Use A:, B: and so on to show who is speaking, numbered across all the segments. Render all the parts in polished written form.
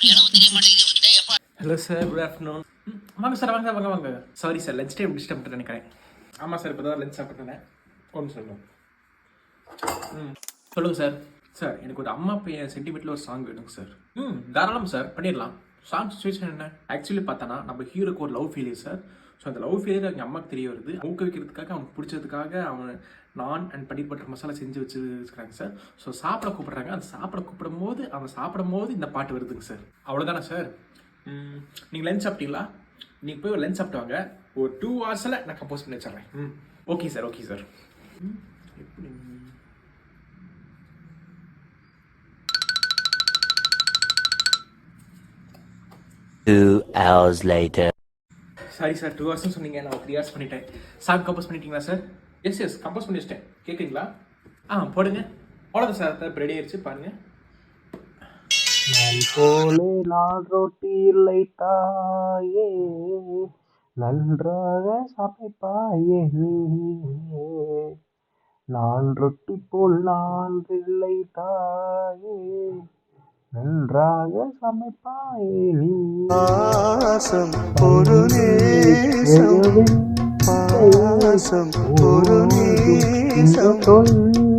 A: Hello sir, good afternoon. வாங்க sir, வாங்க வாங்க வாங்க. Sorry sir, lunch time disturb நினைக்கிறேன். ஆமாம் சார், இப்போ தான் லஞ்ச் சாப்பிட்றேன். ஒன்று சொல்லுங்கள். சொல்லுங்கள் சார். சார், எனக்கு ஒரு அம்மா பையன் சென்டிமெண்ட்டில் ஒரு சாங் வேணுங்க சார். தாராளம் சார், பண்ணிடலாம். சாங் சுச்சுவேஷன் என்ன? ஆக்சுவலி பார்த்தானா நம்ம ஹீரோக்கு ஒரு லவ் ஃபெயிலியர் சார். ஸோ அந்த லவ் ஃபெயிலியர் எங்கள் அம்மாவுக்கு தெரிய வருது. ஊக்குவிக்கிறதுக்காக அவனுக்கு பிடிச்சதுக்காக அவன் நான் அண்ட் பன்னீர் பட்டர் மசாலா செஞ்சு வச்சுருக்காங்க சார். ஸோ சாப்பிட கூப்பிட்றாங்க. அந்த சாப்பிட கூப்பிடும்போது அவன் சாப்பிடும்போது இந்த பாட்டு வருதுங்க சார். அவ்வளோதானே சார்? நீங்கள் லஞ்ச் சாப்பிட்டீங்களா? நீங்கள் போய் ஒரு லஞ்ச் சாப்பிட்டு வாங்க. ஒரு 2 hours நான் கம்போஸ் பண்ணி வச்சிடுறேன். Okay sir, okay sir. எப்படி
B: 2 hours later.
A: Sorry sir, 2 hours சொன்னீங்க, நான் 3 hours பண்ணிட்டேன். சாங் கம்போஸ் பண்ணிட்டீங்களா சார்? எஸ் கம்போஸ் பண்ணி வச்சிட்டேன். கேட்குறீங்களா? போடுங்க. அவ்வளோதான் சார், ரெடி ஆயிடுச்சு பாருங்க.
C: நான் போலே நான் ரொட்டி இல்லை தாயே, நன்றாக சமைப்பாயே நீயே. நான் ரொட்டி போல் நான் இல்லை தாயே, நன்றாக சமைப்பாயே நீ.
D: பாசம் ஒரு நேசம், பாசம் ஒரு நேசம்,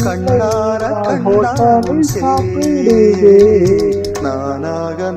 D: கண்ணார கண்ணாரம் நானாக